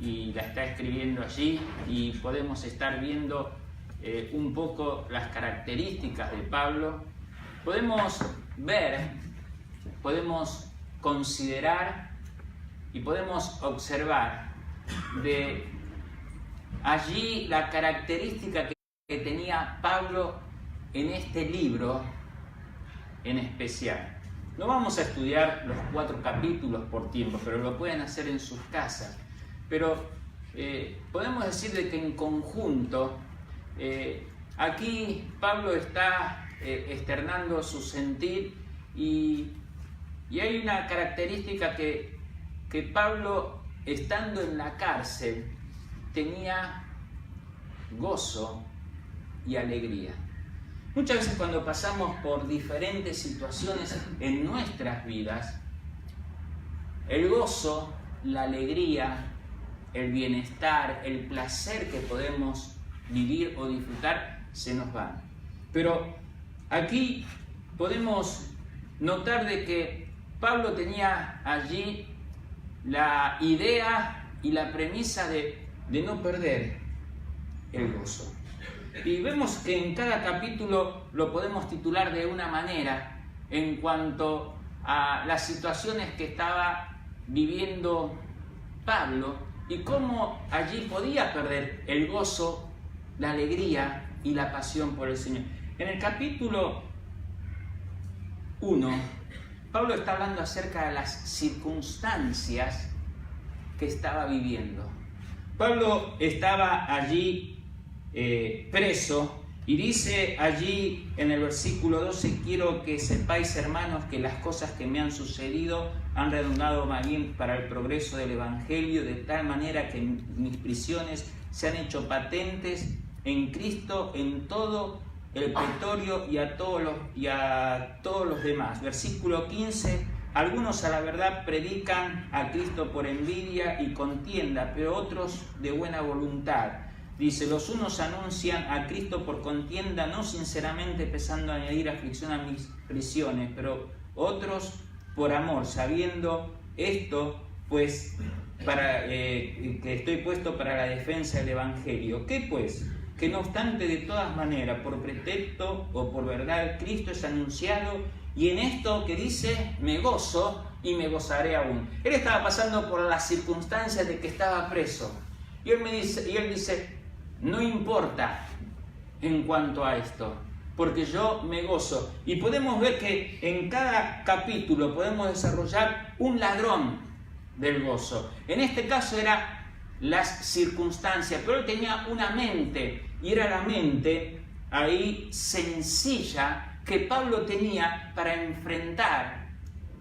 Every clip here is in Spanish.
y la está escribiendo allí, y podemos estar viendo un poco las características de Pablo. Podemos ver, podemos considerar y podemos observar de allí la característica que tenía Pablo en este libro en especial. No vamos a estudiar los 4 capítulos por tiempo, pero lo pueden hacer en sus casas. Pero podemos decir de que en conjunto, aquí Pablo está externando su sentir, y hay una característica que Pablo, estando en la cárcel, tenía gozo y alegría. Muchas veces cuando pasamos por diferentes situaciones en nuestras vidas, el gozo, la alegría, el bienestar, el placer que podemos vivir o disfrutar se nos van. Pero aquí podemos notar de que Pablo tenía allí la idea y la premisa de no perder el gozo. Y vemos que en cada capítulo lo podemos titular de una manera en cuanto a las situaciones que estaba viviendo Pablo y cómo allí podía perder el gozo, la alegría y la pasión por el Señor. En el capítulo 1, Pablo está hablando acerca de las circunstancias que estaba viviendo. Pablo estaba allí preso, y dice allí en el versículo 12: quiero que sepáis, hermanos, que las cosas que me han sucedido han redundado más bien para el progreso del Evangelio, de tal manera que mis prisiones se han hecho patentes en Cristo en todo el pretorio y a todos los demás. Versículo 15: algunos a la verdad predican a Cristo por envidia y contienda, pero otros de buena voluntad. Dice: los unos anuncian a Cristo por contienda, no sinceramente, pensando añadir aflicción a mis prisiones, pero otros por amor, sabiendo esto, pues, que estoy puesto para la defensa del Evangelio. ¿Qué pues? Que no obstante, de todas maneras, por pretexto o por verdad, Cristo es anunciado, y en esto que dice, me gozo y me gozaré aún. Él estaba pasando por las circunstancias de que estaba preso, y él dice, no importa en cuanto a esto, porque yo me gozo. Y podemos ver que en cada capítulo podemos desarrollar un ladrón del gozo. En este caso era las circunstancias, pero él tenía una mente, y era la mente ahí sencilla que Pablo tenía para enfrentar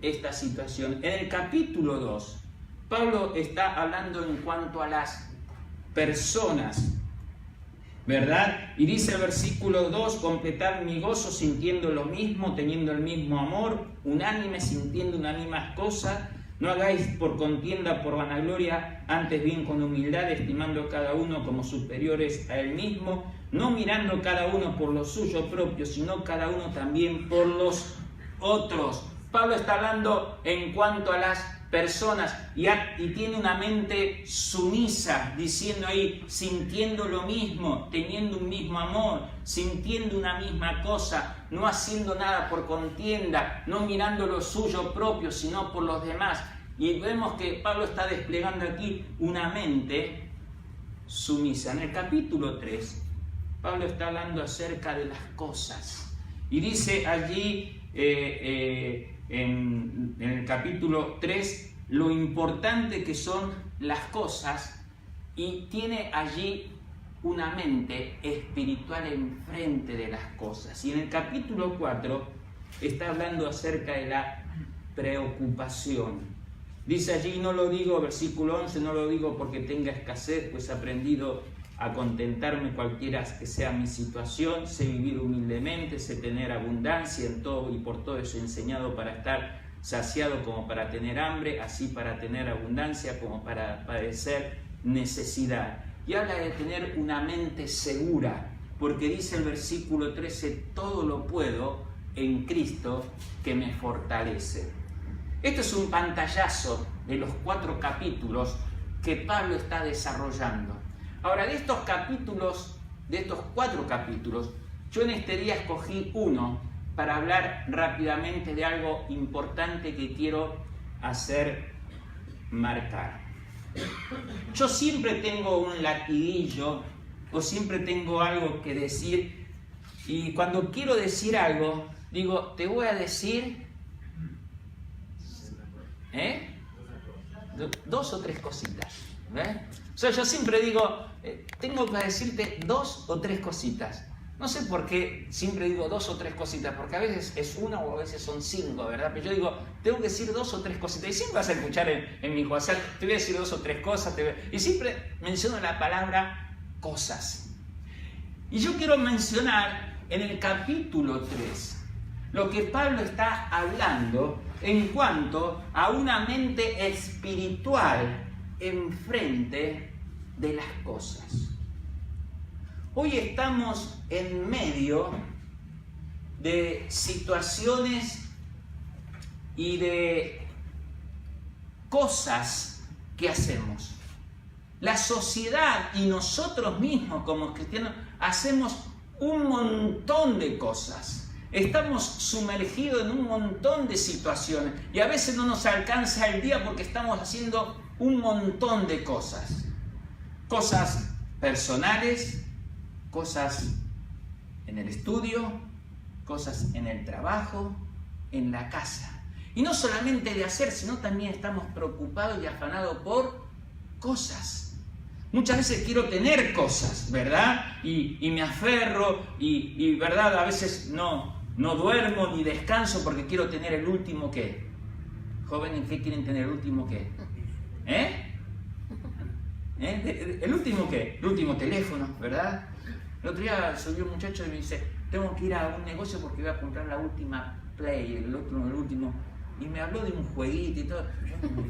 esta situación. En el capítulo 2, Pablo está hablando en cuanto a las personas, ¿verdad? Y dice el versículo 2: completad mi gozo sintiendo lo mismo, teniendo el mismo amor, unánime, sintiendo una misma cosa. No hagáis por contienda, por vanagloria, antes bien con humildad, estimando cada uno como superiores a él mismo, no mirando cada uno por lo suyo propio, sino cada uno también por los otros. Pablo está hablando en cuanto a las personas y tiene una mente sumisa, diciendo ahí, sintiendo lo mismo, teniendo un mismo amor, sintiendo una misma cosa, no haciendo nada por contienda, no mirando lo suyo propio, sino por los demás. Y vemos que Pablo está desplegando aquí una mente sumisa. En el capítulo 3, Pablo está hablando acerca de las cosas, y dice allí en el capítulo 3 lo importante que son las cosas, y tiene allí una mente espiritual enfrente de las cosas. Y en el capítulo 4 está hablando acerca de la preocupación. Dice allí, no lo digo, versículo 11, no lo digo porque tenga escasez, pues he aprendido a contentarme cualquiera que sea mi situación, sé vivir humildemente, sé tener abundancia en todo, y por todo eso he enseñado para estar saciado como para tener hambre, así para tener abundancia como para padecer necesidad. Y habla de tener una mente segura, porque dice el versículo 13, todo lo puedo en Cristo que me fortalece. Esto es un pantallazo de los 4 capítulos que Pablo está desarrollando. Ahora, de estos 4 capítulos, yo en este día escogí uno para hablar rápidamente de algo importante que quiero hacer marcar. Yo siempre tengo un latiguillo o siempre tengo algo que decir, y cuando quiero decir algo, digo, te voy a decir 2 o 3 cositas. O sea, yo siempre digo, tengo que decirte 2 o 3 cositas. No sé por qué siempre digo 2 o 3 cositas, porque a veces es 1 o a veces son 5, ¿verdad? Pero yo digo, tengo que decir 2 o 3 cositas. Y siempre vas a escuchar en mi WhatsApp, te voy a decir 2 o 3 cosas. Y siempre menciono la palabra cosas. Y yo quiero mencionar en el capítulo 3 lo que Pablo está hablando en cuanto a una mente espiritual enfrente de las cosas. Hoy estamos en medio de situaciones y de cosas que hacemos. La sociedad y nosotros mismos como cristianos hacemos un montón de cosas. Estamos sumergidos en un montón de situaciones y a veces no nos alcanza el día porque estamos haciendo un montón de cosas. Cosas personales, cosas en el estudio, cosas en el trabajo, en la casa. Y no solamente de hacer, sino también estamos preocupados y afanados por cosas. Muchas veces quiero tener cosas, ¿verdad? Y me aferro y ¿verdad? A veces no duermo ni descanso porque quiero tener el último ¿qué? Jóvenes, ¿qué quieren tener? ¿El último qué? ¿El último qué? El último teléfono, ¿verdad? El otro día subió un muchacho y me dice, tengo que ir a un negocio porque voy a comprar la última Play, el último. Y me habló de un jueguito y todo. Yo no,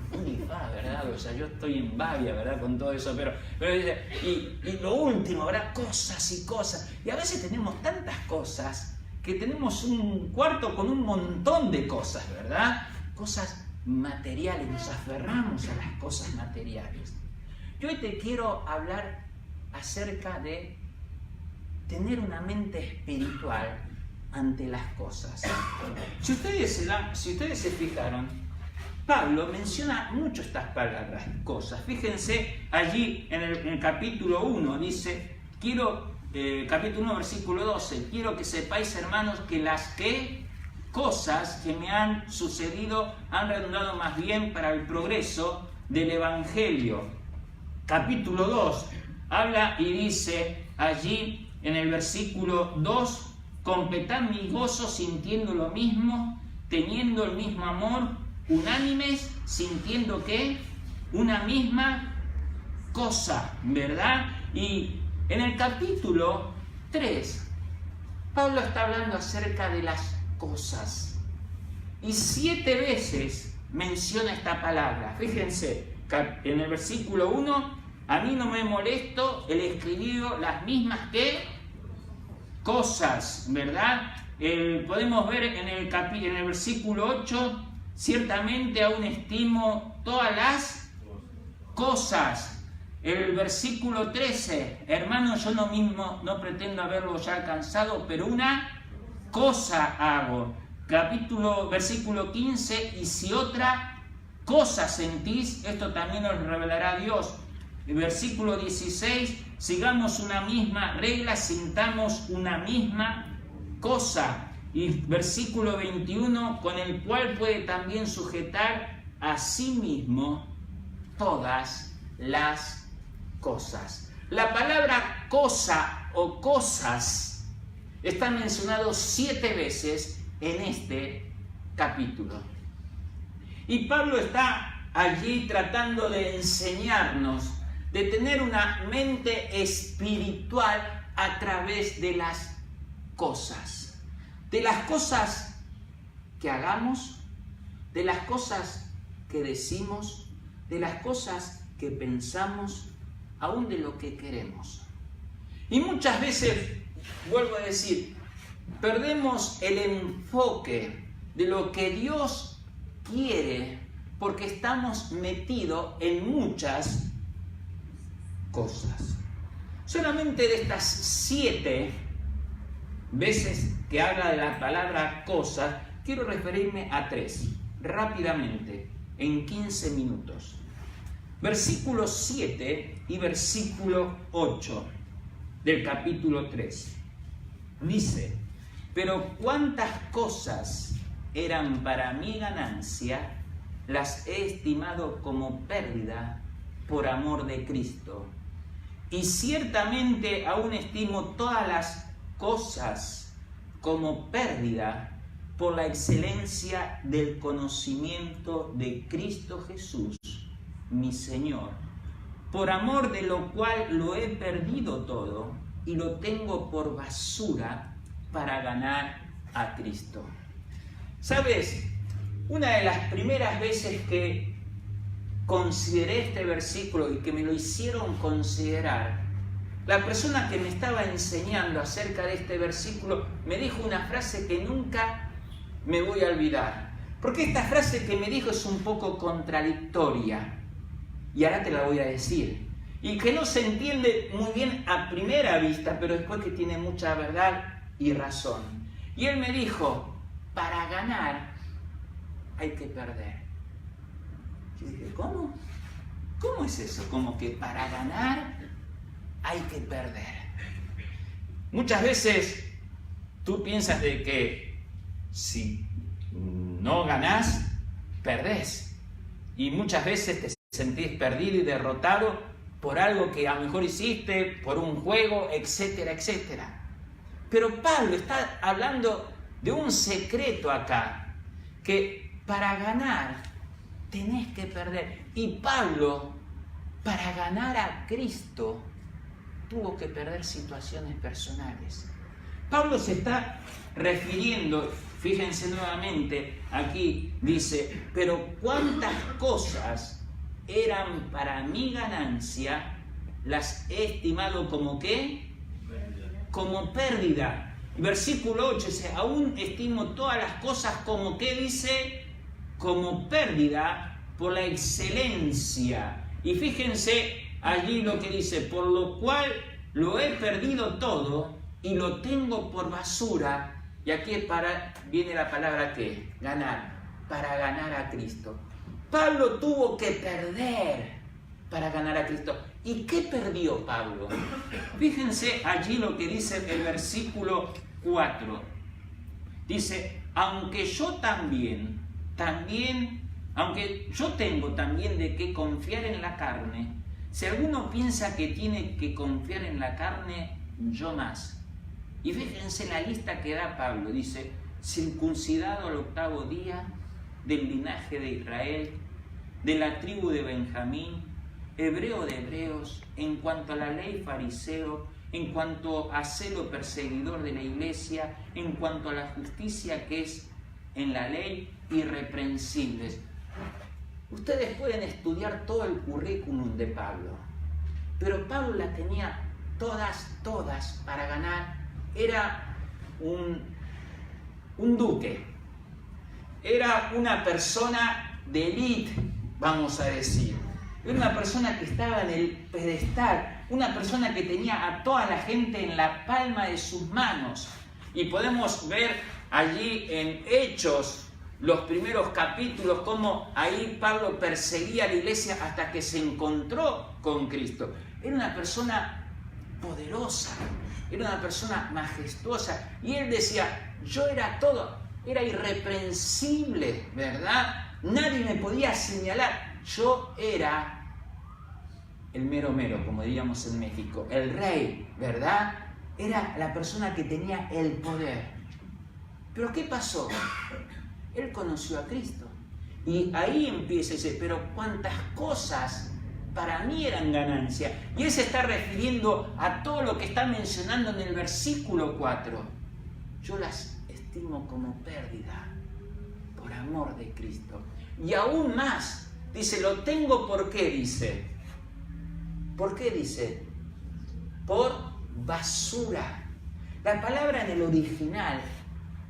¿verdad? O sea, yo estoy en babia, ¿verdad? Con todo eso, pero dice, y lo último, ¿verdad? Cosas y cosas. Y a veces tenemos tantas cosas que tenemos un cuarto con un montón de cosas, ¿verdad? Cosas materiales, nos aferramos a las cosas materiales. Yo hoy te quiero hablar acerca de tener una mente espiritual ante las cosas. Si ustedes se fijaron, Pablo menciona mucho estas palabras, cosas. Fíjense allí en el capítulo 1, dice, capítulo 1, versículo 12, quiero que sepáis, hermanos, que las cosas que me han sucedido han redundado más bien para el progreso del Evangelio. Capítulo 2, habla y dice allí en el versículo 2, completad mi gozo sintiendo lo mismo, teniendo el mismo amor, unánimes, sintiendo una misma cosa, ¿verdad? Y en el capítulo 3, Pablo está hablando acerca de las cosas. Y 7 veces menciona esta palabra. Fíjense, en el versículo 1, a mí no me molesto el escribir las mismas cosas, ¿verdad? Podemos ver en el versículo 8, ciertamente aún estimo todas las cosas. El versículo 13, hermanos, yo no pretendo haberlo ya alcanzado, pero una cosa hago. Versículo 15, y si otra cosa sentís, esto también os revelará Dios. El versículo 16, sigamos una misma regla, sintamos una misma cosa. Y versículo 21, con el cual puede también sujetar a sí mismo todas las cosas. La palabra cosa o cosas está mencionado 7 veces en este capítulo. Y Pablo está allí tratando de enseñarnos de tener una mente espiritual a través de las cosas. De las cosas que hagamos, de las cosas que decimos, de las cosas que pensamos, aún de lo que queremos. Y muchas veces, vuelvo a decir, perdemos el enfoque de lo que Dios quiere porque estamos metidos en muchas cosas. Solamente de estas 7 veces que habla de la palabra cosas, quiero referirme a 3, rápidamente, en 15 minutos. Versículo 7 y versículo 8 del capítulo 3. Dice: pero cuántas cosas eran para mi ganancia, las he estimado como pérdida por amor de Cristo. Y ciertamente aún estimo todas las cosas como pérdida por la excelencia del conocimiento de Cristo Jesús, mi Señor, por amor de lo cual lo he perdido todo y lo tengo por basura para ganar a Cristo. ¿Sabes? Una de las primeras veces que consideré este versículo y que me lo hicieron considerar, la persona que me estaba enseñando acerca de este versículo me dijo una frase que nunca me voy a olvidar. Porque esta frase que me dijo es un poco contradictoria. Y ahora te la voy a decir. Y que no se entiende muy bien a primera vista, pero después que tiene mucha verdad y razón. Y él me dijo: para ganar hay que perder. Yo dije: ¿cómo? ¿Cómo es eso? Como que para ganar hay que perder. Muchas veces tú piensas de que si no ganás, perdés. Y muchas veces te sentís perdido y derrotado por algo que a lo mejor hiciste, por un juego, etcétera, etcétera. Pero Pablo está hablando de un secreto acá, que para ganar tenés que perder. Y Pablo, para ganar a Cristo, tuvo que perder situaciones personales. Pablo se está refiriendo, fíjense nuevamente, aquí dice: pero cuántas cosas eran para mi ganancia, las he estimado como ¿qué? Como pérdida. Versículo 8 dice: aún estimo todas las cosas como ¿qué dice? Como pérdida por la excelencia. Y fíjense allí lo que dice: por lo cual lo he perdido todo y lo tengo por basura. Y aquí viene la palabra ¿qué? Ganar, para ganar a Cristo. Pablo tuvo que perder para ganar a Cristo. ¿Y qué perdió Pablo? Fíjense allí lo que dice el versículo 4. Dice: aunque yo tengo también de qué confiar en la carne, si alguno piensa que tiene que confiar en la carne, yo más. Y fíjense la lista que da Pablo. Dice: circuncidado al 8º día, del linaje de Israel, de la tribu de Benjamín, hebreo de hebreos, en cuanto a la ley fariseo, en cuanto a celo perseguidor de la iglesia, en cuanto a la justicia que es en la ley, irreprensibles. Ustedes pueden estudiar todo el currículum de Pablo, pero Pablo la tenía todas para ganar. Era un duque, era una persona de élite, vamos a decir. Era una persona que estaba en el pedestal, una persona que tenía a toda la gente en la palma de sus manos. Y podemos ver allí en Hechos, los primeros capítulos, cómo ahí Pablo perseguía a la iglesia hasta que se encontró con Cristo. Era una persona poderosa, era una persona majestuosa. Y él decía: yo era todo, era irreprensible, ¿verdad? Nadie me podía señalar. Yo era el mero mero, como diríamos en México, el rey, ¿verdad? Era la persona que tenía el poder. Pero ¿qué pasó? Él conoció a Cristo. Y ahí empieza ese: pero cuántas cosas para mí eran ganancia. Y él se está refiriendo a todo lo que está mencionando en el versículo 4. Yo las estimo como pérdida por amor de Cristo. Y aún más, dice: lo tengo ¿por qué? Dice. ¿Por qué dice? Por basura. La palabra en el original,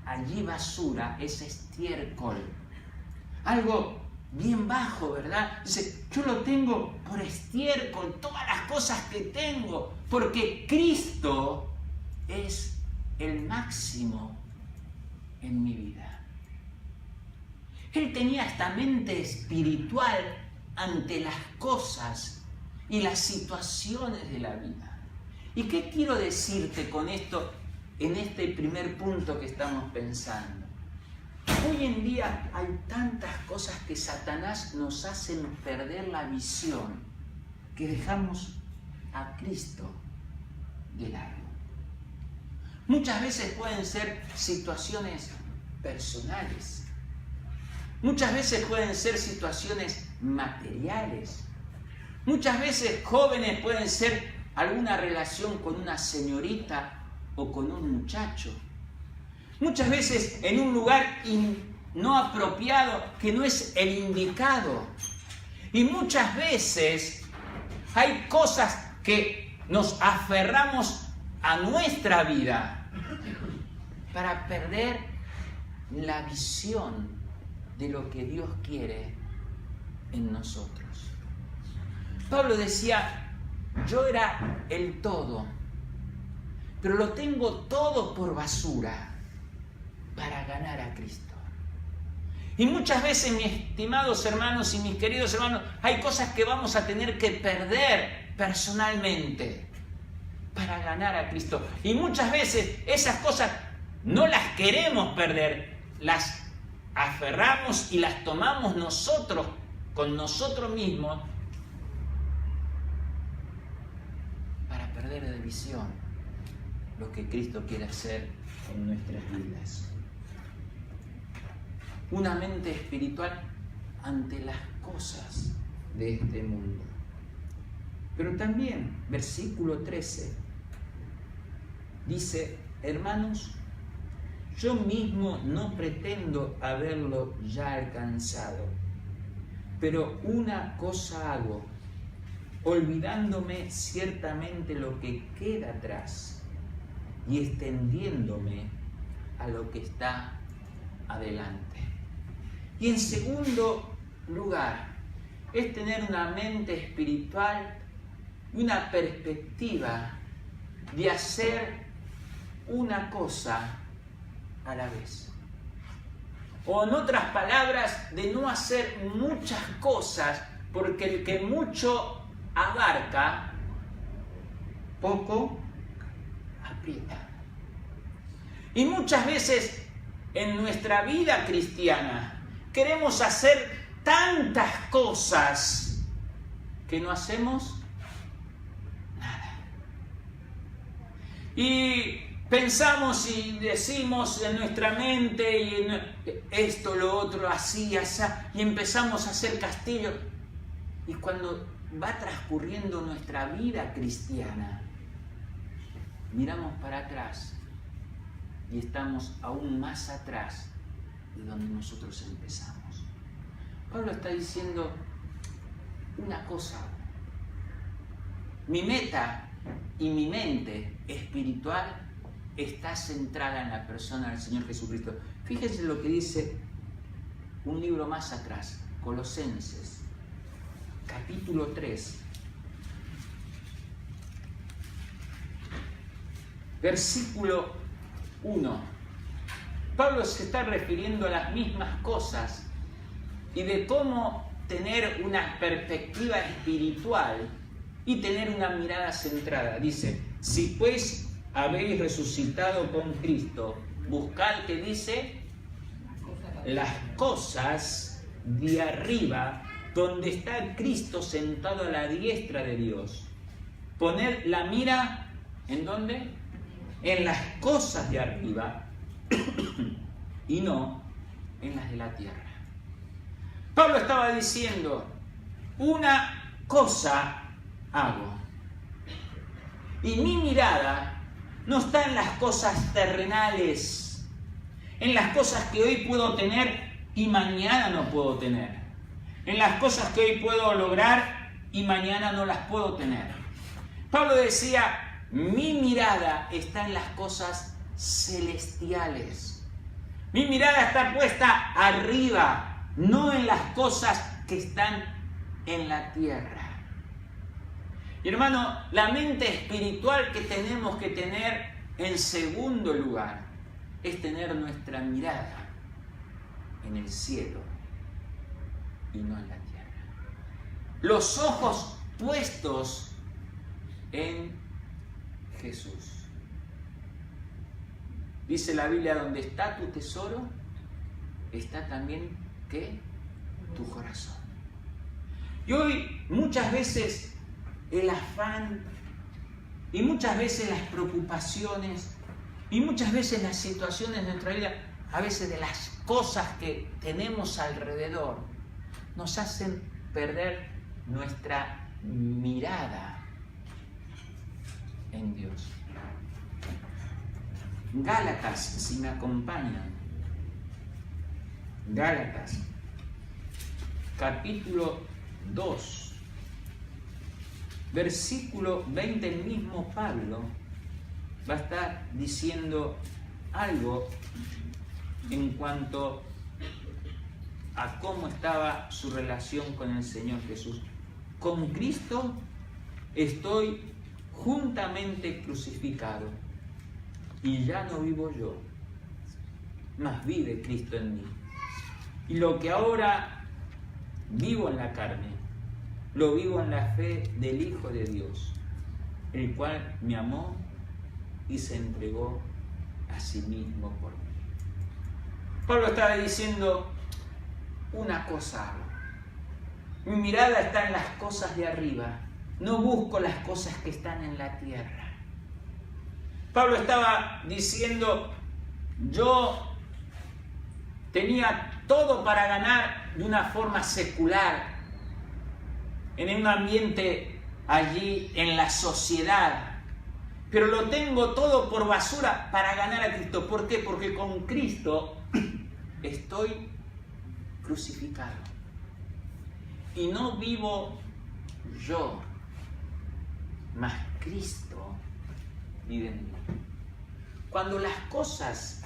allí basura, es estiércol. Algo bien bajo, ¿verdad? Dice, yo lo tengo por estiércol, todas las cosas que tengo, porque Cristo es el máximo en mi vida. Él tenía esta mente espiritual ante las cosas y las situaciones de la vida. ¿Y qué quiero decirte con esto en este primer punto que estamos pensando? Hoy en día hay tantas cosas que Satanás nos hacen perder la visión, que dejamos a Cristo de lado. Muchas veces pueden ser situaciones personales. Muchas veces pueden ser situaciones materiales. Muchas veces jóvenes pueden ser alguna relación con una señorita o con un muchacho. Muchas veces en un lugar no apropiado, que no es el indicado. Y muchas veces hay cosas que nos aferramos a nuestra vida para perder la visión de lo que Dios quiere en nosotros. Pablo decía, yo era el todo, pero lo tengo todo por basura para ganar a Cristo. Y muchas veces, mis estimados hermanos y mis queridos hermanos, hay cosas que vamos a tener que perder personalmente para ganar a Cristo. Y muchas veces esas cosas no las queremos perder, las aferramos y las tomamos nosotros, con nosotros mismos, para perder de visión lo que Cristo quiere hacer en nuestras vidas. Una mente espiritual ante las cosas de este mundo. Pero también, versículo 13, dice, hermanos, yo mismo no pretendo haberlo ya alcanzado, pero una cosa hago, olvidándome ciertamente lo que queda atrás y extendiéndome a lo que está adelante. Y en segundo lugar, es tener una mente espiritual y una perspectiva de hacer una cosa a la vez. O en otras palabras, de no hacer muchas cosas, porque el que mucho abarca, poco aprieta. Y muchas veces en nuestra vida cristiana queremos hacer tantas cosas que no hacemos nada. Y pensamos y decimos en nuestra mente y en esto, lo otro, así, así, y empezamos a hacer castillos. Y cuando va transcurriendo nuestra vida cristiana, miramos para atrás y estamos aún más atrás de donde nosotros empezamos. Pablo está diciendo una cosa: mi meta y mi mente espiritual está centrada en la persona del Señor Jesucristo. Fíjense lo que dice un libro más atrás, Colosenses, capítulo 3, versículo 1. Pablo se está refiriendo a las mismas cosas y de cómo tener una perspectiva espiritual y tener una mirada centrada. Dice, si pues habéis resucitado con Cristo, buscad, que dice, las cosas de arriba, donde está Cristo sentado a la diestra de Dios. Poned la mira, ¿en dónde? En las cosas de arriba y no en las de la tierra. Pablo estaba diciendo, una cosa hago. Y mi mirada no está en las cosas terrenales, en las cosas que hoy puedo tener y mañana no puedo tener, en las cosas que hoy puedo lograr y mañana no las puedo tener. Pablo decía, mi mirada está en las cosas celestiales. Mi mirada está puesta arriba, no en las cosas que están en la tierra. Y hermano, la mente espiritual que tenemos que tener en segundo lugar es tener nuestra mirada en el cielo y no en la tierra. Los ojos puestos en Jesús. Dice la Biblia, donde está tu tesoro, está también, ¿qué? Tu corazón. Y hoy muchas veces el afán y muchas veces las preocupaciones y muchas veces las situaciones de nuestra vida, a veces de las cosas que tenemos alrededor, nos hacen perder nuestra mirada en Dios. Gálatas, si me acompañan. Gálatas, capítulo 2, versículo 20, el mismo Pablo va a estar diciendo algo en cuanto a cómo estaba su relación con el Señor Jesús. Con Cristo estoy juntamente crucificado, y ya no vivo yo, mas vive Cristo en mí. Y lo que ahora vivo en la carne, lo vivo en la fe del Hijo de Dios, el cual me amó y se entregó a sí mismo por mí. Pablo estaba diciendo, una cosa hago. Mi mirada está en las cosas de arriba, no busco las cosas que están en la tierra. Pablo estaba diciendo, yo tenía todo para ganar de una forma secular, en un ambiente allí en la sociedad, pero lo tengo todo por basura para ganar a Cristo. ¿Por qué? Porque con Cristo estoy crucificado. Y no vivo yo, mas Cristo vive en mí. Cuando las cosas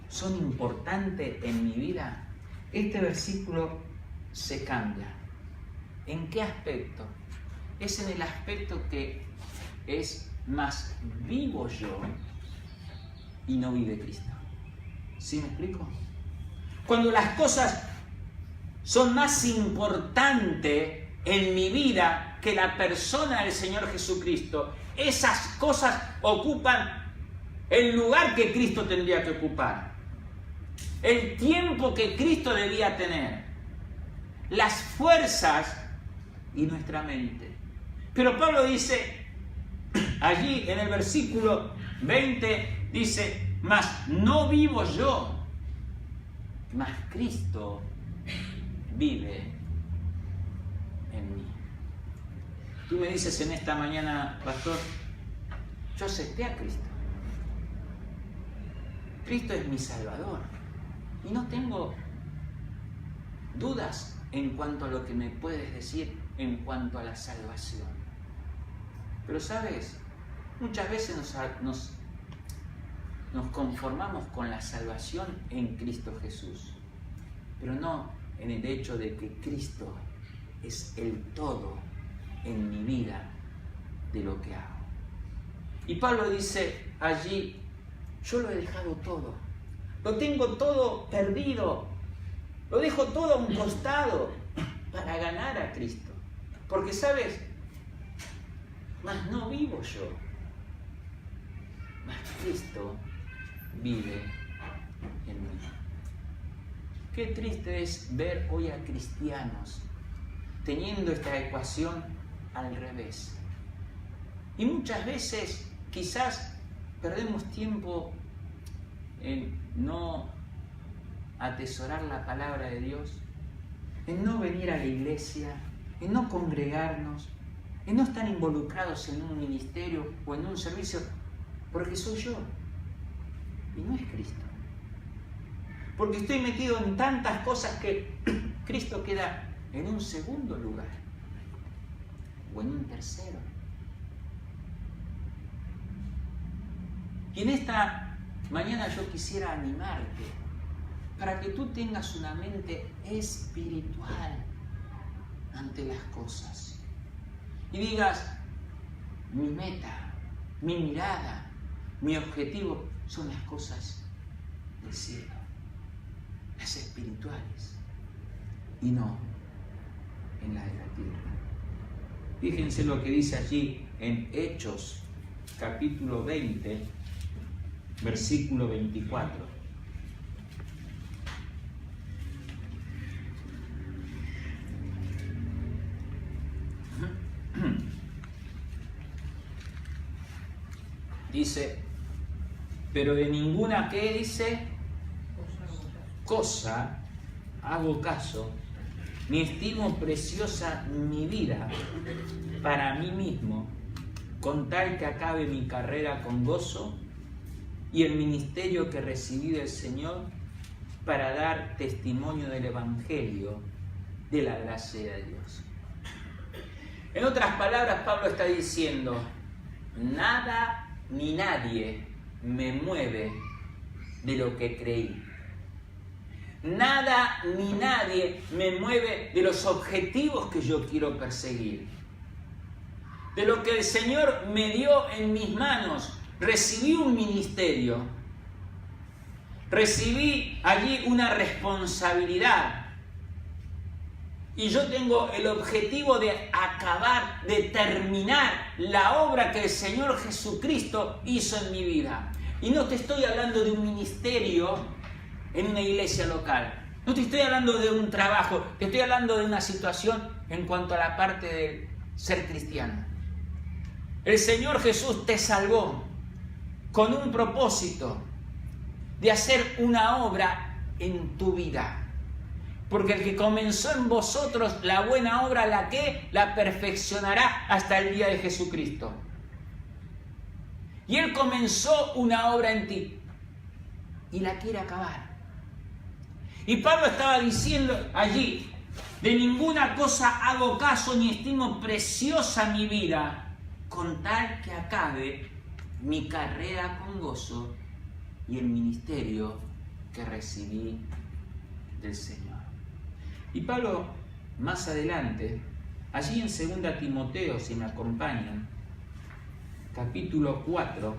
son importantes en mi vida, este versículo se cambia. ¿En qué aspecto? Es en el aspecto que es más vivo yo y no vive Cristo. ¿Sí me explico? Cuando las cosas son más importantes en mi vida que la persona del Señor Jesucristo, esas cosas ocupan el lugar que Cristo tendría que ocupar, el tiempo que Cristo debía tener, las fuerzas y nuestra mente. Pero Pablo dice, allí en el versículo 20, dice, mas no vivo yo, mas Cristo vive en mí. Tú me dices en esta mañana, pastor, yo acepté a Cristo. Cristo es mi Salvador. Y no tengo dudas en cuanto a lo que me puedes decir en cuanto a la salvación. Pero sabes, muchas veces nos conformamos con la salvación en Cristo Jesús, pero no en el hecho de que Cristo es el todo en mi vida de lo que hago. Y Pablo dice allí, yo lo he dejado todo, lo tengo todo perdido, lo dejo todo a un costado para ganar a Cristo. Porque sabes, mas no vivo yo, mas Cristo vive en mí. Qué triste es ver hoy a cristianos teniendo esta ecuación al revés. Y muchas veces quizás perdemos tiempo en no atesorar la palabra de Dios, en no venir a la iglesia, en no congregarnos, en no estar involucrados en un ministerio o en un servicio, porque soy yo y no es Cristo. Porque estoy metido en tantas cosas que Cristo queda en un segundo lugar o en un tercero. Y en esta mañana yo quisiera animarte para que tú tengas una mente espiritual ante las cosas. Y digas, mi meta, mi mirada, mi objetivo son las cosas del cielo, las espirituales, y no en las de la tierra. Fíjense lo que dice allí en Hechos, capítulo 20, versículo 24. Dice, pero de ninguna, ¿qué dice? Cosa hago caso, ni estimo preciosa mi vida para mí mismo, con tal que acabe mi carrera con gozo y el ministerio que recibí del Señor para dar testimonio del Evangelio de la gracia de Dios. En otras palabras, Pablo está diciendo, nada ni nadie me mueve de lo que creí. Nada ni nadie me mueve de los objetivos que yo quiero perseguir. De lo que el Señor me dio en mis manos. Recibí un ministerio. Recibí allí una responsabilidad. Y yo tengo el objetivo de acabar, de terminar la obra que el Señor Jesucristo hizo en mi vida. Y no te estoy hablando de un ministerio en una iglesia local. No te estoy hablando de un trabajo. Te estoy hablando de una situación en cuanto a la parte de ser cristiano. El Señor Jesús te salvó con un propósito de hacer una obra en tu vida. Porque el que comenzó en vosotros la buena obra, la perfeccionará hasta el día de Jesucristo. Y Él comenzó una obra en ti y la quiere acabar. Y Pablo estaba diciendo allí, de ninguna cosa hago caso ni estimo preciosa mi vida, con tal que acabe mi carrera con gozo y el ministerio que recibí del Señor. Y Pablo, más adelante, allí en 2 Timoteo, si me acompañan, capítulo 4,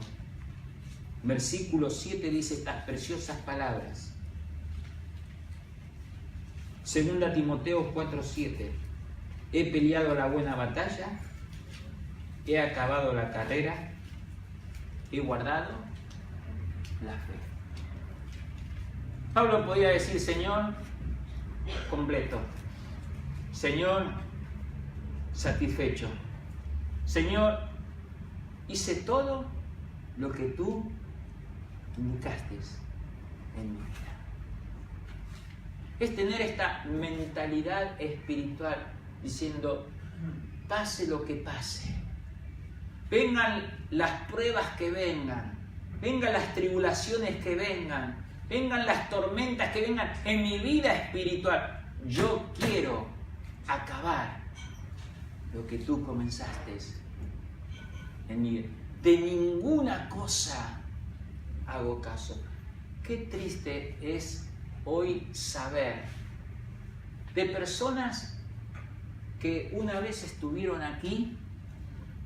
versículo 7, dice estas preciosas palabras. 2 Timoteo 4, 7. He peleado la buena batalla, he acabado la carrera, he guardado la fe. Pablo podía decir, Señor, completo. Señor, satisfecho. Señor, hice todo lo que tú indicaste en mi vida. Es tener esta mentalidad espiritual diciendo, pase lo que pase, vengan las pruebas que vengan, vengan las tribulaciones que vengan, vengan las tormentas que vengan en mi vida espiritual, yo quiero acabar lo que tú comenzaste en mi vida. De ninguna cosa hago caso. Qué triste es hoy saber de personas que una vez estuvieron aquí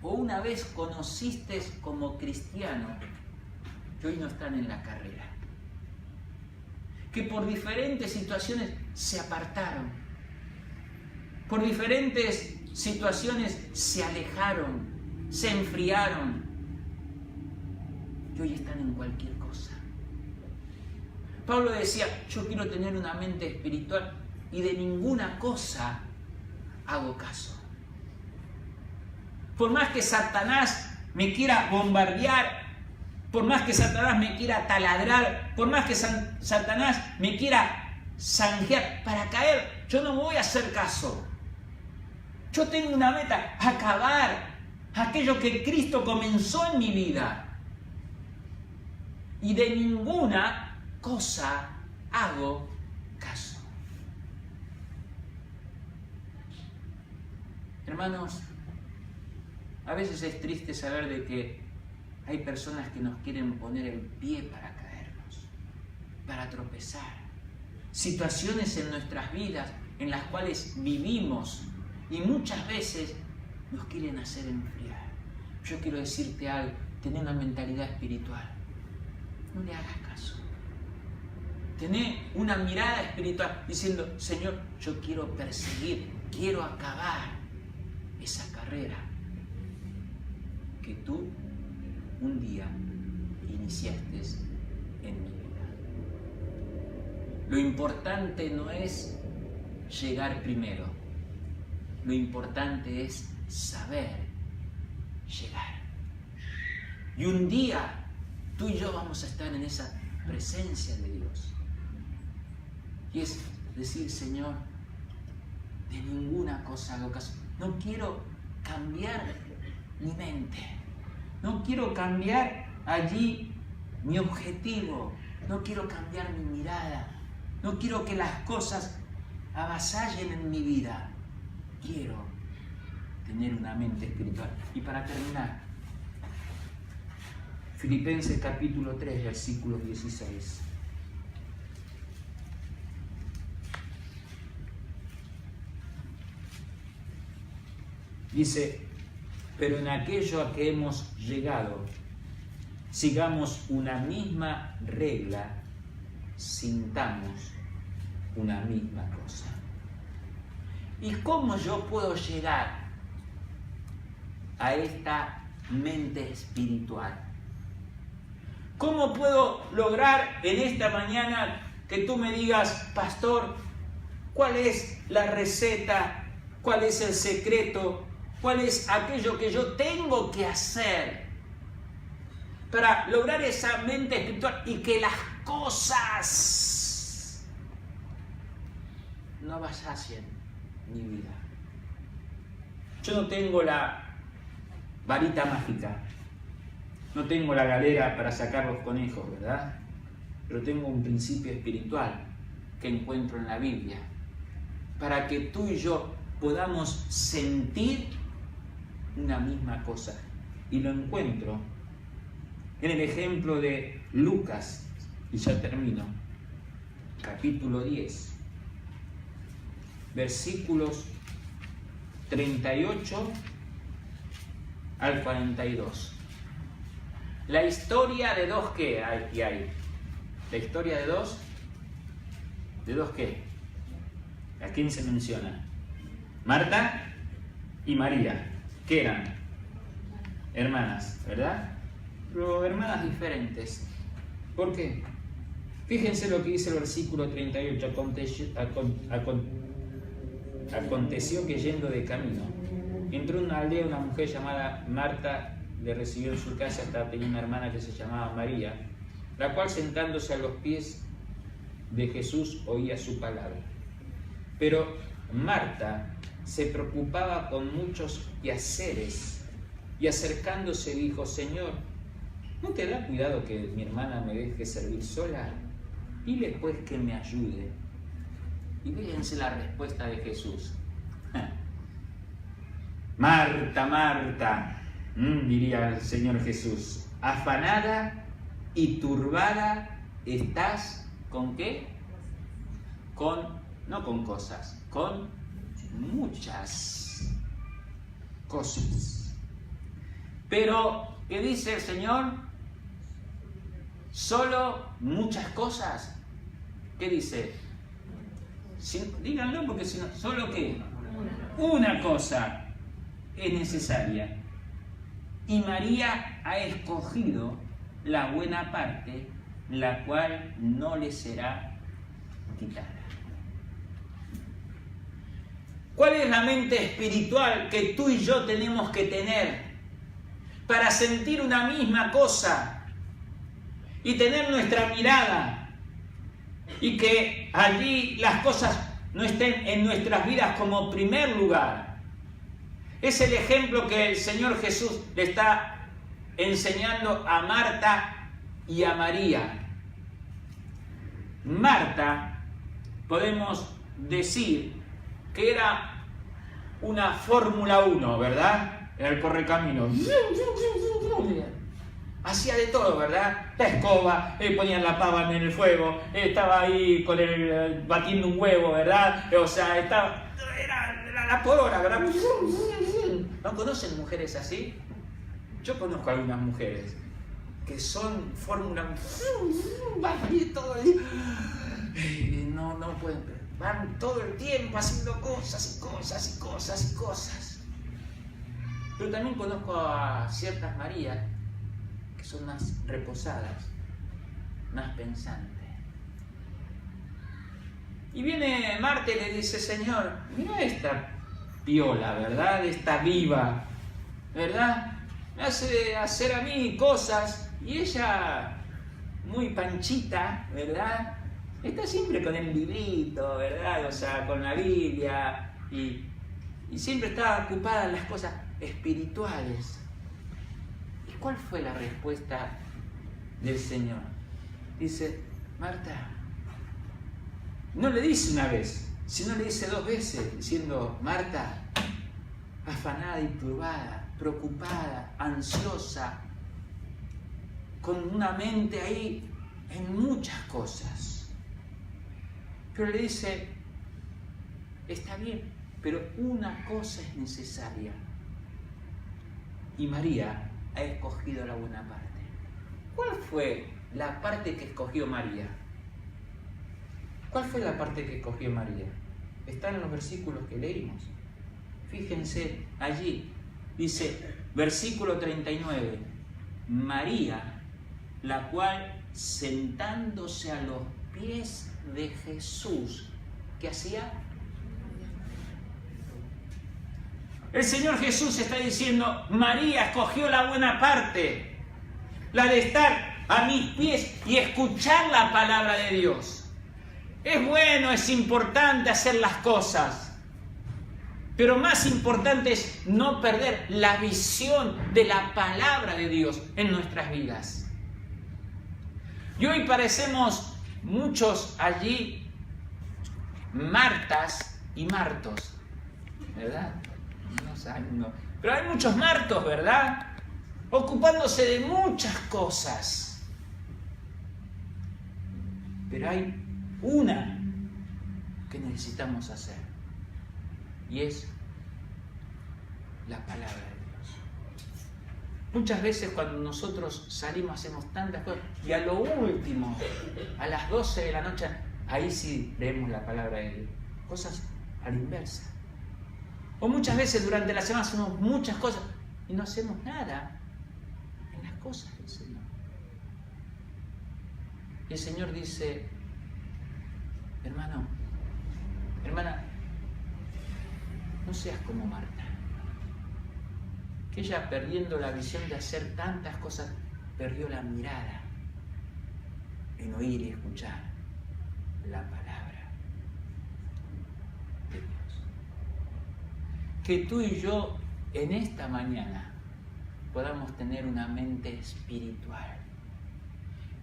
o una vez conociste como cristiano que hoy no están en la carrera, que por diferentes situaciones se apartaron, por diferentes situaciones se alejaron, se enfriaron y hoy están en cualquier cosa. Pablo decía, yo quiero tener una mente espiritual y de ninguna cosa hago caso. Por más que Satanás me quiera bombardear, por más que Satanás me quiera taladrar, por más que Satanás me quiera zanjear para caer, yo no me voy a hacer caso. Yo tengo una meta, acabar aquello que Cristo comenzó en mi vida. Y de ninguna cosa hago caso. Hermanos, a veces es triste saber de que hay personas que nos quieren poner el pie para caernos, para tropezar. situaciones en nuestras vidas en las cuales vivimos y muchas veces nos quieren hacer enfriar. Yo quiero decirte algo, tener una mentalidad espiritual. No le hagas caso. Tener una mirada espiritual diciendo, Señor, yo quiero perseguir, quiero acabar esa carrera que tú un día iniciaste en mi vida. Lo importante no es llegar primero, lo importante es saber llegar. Y un día tú y yo vamos a estar en esa presencia de Dios. Y es decir, Señor, de ninguna cosa hago caso. No quiero cambiar mi mente. No quiero cambiar allí mi objetivo. No quiero cambiar mi mirada. No quiero que las cosas avasallen en mi vida. Quiero tener una mente espiritual. Y para terminar, Filipenses capítulo 3, versículo 16. Dice, pero en aquello a que hemos llegado, sigamos una misma regla, sintamos una misma cosa. ¿Y cómo yo puedo llegar a esta mente espiritual? ¿Cómo puedo lograr en esta mañana que tú me digas, pastor, cuál es la receta, cuál es el secreto, cuál es aquello que yo tengo que hacer para lograr esa mente espiritual y que las cosas no avasallen mi vida? Yo no tengo la varita mágica, no tengo la galera para sacar los conejos, ¿verdad? Pero tengo un principio espiritual que encuentro en la Biblia para que tú y yo podamos sentir una misma cosa. Y lo encuentro en el ejemplo de Lucas, y ya termino, capítulo 10, versículos 38 al 42. La historia de dos ¿qué hay? La historia de dos ¿qué? ¿A quién se menciona? Marta y María, que eran hermanas, ¿verdad? Pero hermanas diferentes. ¿Por qué? Fíjense lo que dice el versículo 38. Aconteció que yendo de camino, entró en una aldea una mujer llamada Marta, le recibió en su casa, tenía una hermana que se llamaba María, la cual sentándose a los pies de Jesús oía su palabra. Pero Marta se preocupaba con muchos quehaceres y acercándose dijo, Señor, ¿no te da cuidado que mi hermana me deje servir sola? Dile pues que me ayude. Y fíjense la respuesta de Jesús. Marta, Marta, diría el Señor Jesús, afanada y turbada estás, ¿con qué? No con cosas, con muchas cosas. Pero, ¿qué dice el Señor? ¿Solo muchas cosas? ¿Qué dice? Díganlo porque si no, ¿solo qué? Una cosa es necesaria. Y María ha escogido la buena parte, la cual no le será quitada. ¿Cuál es la mente espiritual que tú y yo tenemos que tener para sentir una misma cosa y tener nuestra mirada y que allí las cosas no estén en nuestras vidas como primer lugar? Es el ejemplo que el Señor Jesús le está enseñando a Marta y a María. Marta, podemos decir que era una Fórmula 1, ¿verdad? Era el correcamino. hacía de todo, ¿verdad? La escoba, ponían la pava en el fuego, estaba ahí batiendo un huevo, ¿verdad? O sea, era la podora, ¿verdad? ¿No conocen mujeres así? Yo conozco algunas mujeres que forman van todo el día, no pueden, van todo el tiempo haciendo cosas y cosas y cosas y cosas. Pero también conozco a ciertas Marías que son más reposadas, más pensantes. Y viene Marta y le dice: Señor, mira esta piola, ¿verdad? Esta viva, ¿verdad? Me hace hacer a mí cosas, y ella, muy panchita, ¿verdad? Está siempre con el librito, ¿verdad? O sea, con la Biblia, y siempre está ocupada en las cosas espirituales. ¿Y cuál fue la respuesta del Señor? Dice: Marta, no le dice una vez, sino le dice 2 veces, diciendo: Marta, afanada y turbada, preocupada, ansiosa, con una mente ahí en muchas cosas. Pero le dice: está bien, pero una cosa es necesaria. Y María ha escogido la buena parte. ¿Cuál fue la parte que escogió María? ¿Cuál fue la parte que escogió María? Está en los versículos que leímos. Fíjense allí, dice, versículo 39, María, la cual sentándose a los pies de Jesús, ¿qué hacía? El Señor Jesús está diciendo: María escogió la buena parte, la de estar a mis pies y escuchar la palabra de Dios. Es bueno, es importante hacer las cosas, pero más importante es no perder la visión de la palabra de Dios en nuestras vidas. Y hoy parecemos muchos allí Martas y Martos, ¿verdad? No. Pero hay muchos Martos, ¿verdad? Ocupándose de muchas cosas. Pero hay una que necesitamos hacer, y es la palabra de Dios. Muchas veces cuando nosotros salimos hacemos tantas cosas, y a lo último, a las 12 de la noche, ahí sí leemos la palabra de Dios. Cosas a la inversa. O muchas veces durante la semana hacemos muchas cosas y no hacemos nada en las cosas del Señor. Y el Señor dice: hermano, hermana, no seas como Marta, que ella, perdiendo la visión de hacer tantas cosas, perdió la mirada en oír y escuchar la palabra de Dios. Que tú y yo en esta mañana podamos tener una mente espiritual,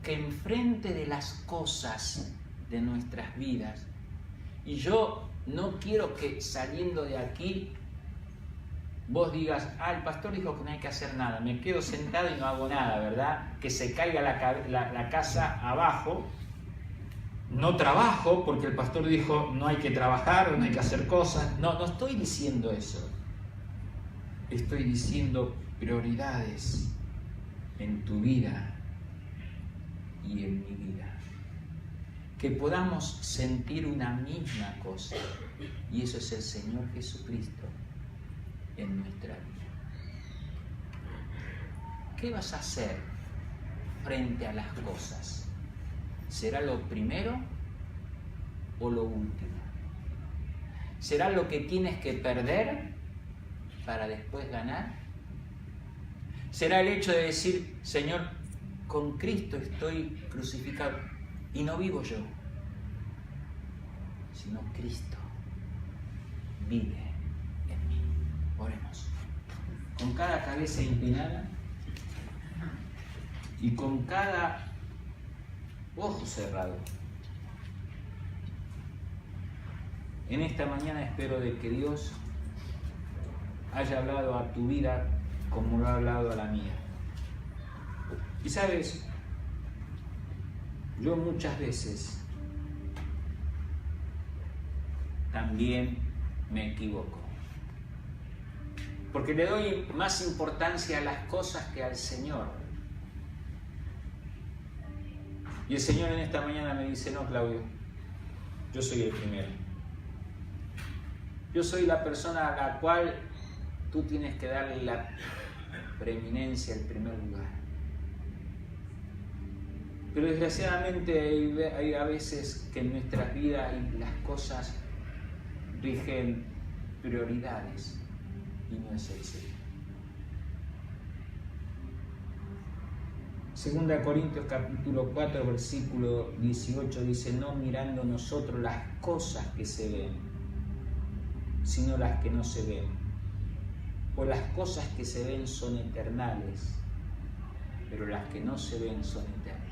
que enfrente de las cosas de nuestras vidas, y yo no quiero que saliendo de aquí vos digas: el pastor dijo que no hay que hacer nada, me quedo sentado y no hago nada, ¿verdad? Que se caiga la casa abajo, no trabajo porque el pastor dijo no hay que trabajar o no hay que hacer cosas. No estoy diciendo eso. Estoy diciendo prioridades en tu vida y en mi vida. Que podamos sentir una misma cosa, y eso es el Señor Jesucristo en nuestra vida. ¿Qué vas a hacer frente a las cosas? ¿Será lo primero o lo último? ¿Será lo que tienes que perder para después ganar? ¿Será el hecho de decir: Señor, con Cristo estoy crucificado y no vivo yo, sino Cristo vive en mí? Oremos. Con cada cabeza inclinada y con cada ojo cerrado. En esta mañana espero de que Dios haya hablado a tu vida como lo ha hablado a la mía. Y sabes, yo muchas veces también me equivoco. Porque le doy más importancia a las cosas que al Señor. Y el Señor en esta mañana me dice, no, Claudio, yo soy el primero. Yo soy la persona a la cual tú tienes que darle la preeminencia, el primer lugar. Pero desgraciadamente hay a veces que en nuestras vidas las cosas rigen prioridades y no es el Señor. 2 Corintios capítulo 4 versículo 18 dice, no mirando nosotros las cosas que se ven, sino las que no se ven. Pues las cosas que se ven son eternales, pero las que no se ven son eternas.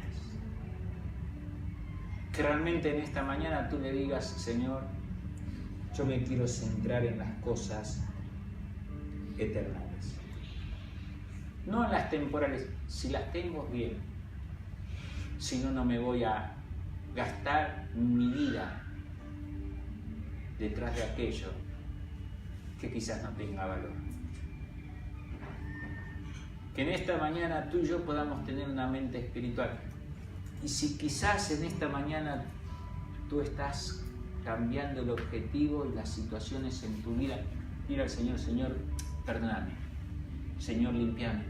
Que realmente en esta mañana tú le digas, Señor, yo me quiero centrar en las cosas eternales. No en las temporales. Si las tengo, bien. Si no, no me voy a gastar mi vida detrás de aquello que quizás no tenga valor. Que en esta mañana tú y yo podamos tener una mente espiritual. Y si quizás en esta mañana tú estás cambiando el objetivo y las situaciones en tu vida, dile al Señor, Señor, perdóname. Señor, limpiame.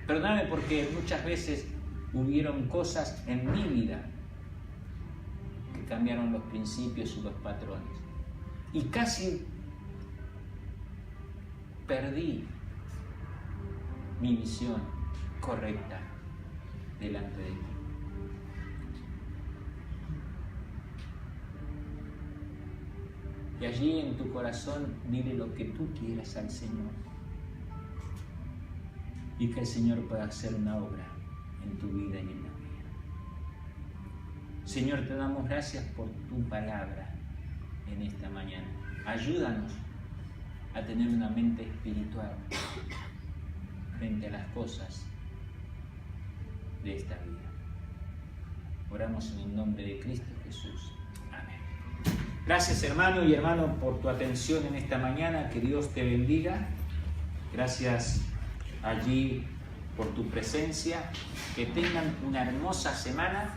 Perdóname porque muchas veces hubieron cosas en mi vida que cambiaron los principios y los patrones. Y casi perdí mi visión correcta delante de ti. Y allí en tu corazón dile lo que tú quieras al Señor. Y que el Señor pueda hacer una obra en tu vida y en la mía. Señor, te damos gracias por tu palabra en esta mañana. Ayúdanos a tener una mente espiritual frente a las cosas de esta vida. Oramos en el nombre de Cristo Jesús. Amén. Gracias, hermano y hermano, por tu atención en esta mañana. Que Dios te bendiga. Gracias allí por tu presencia. Que tengan una hermosa semana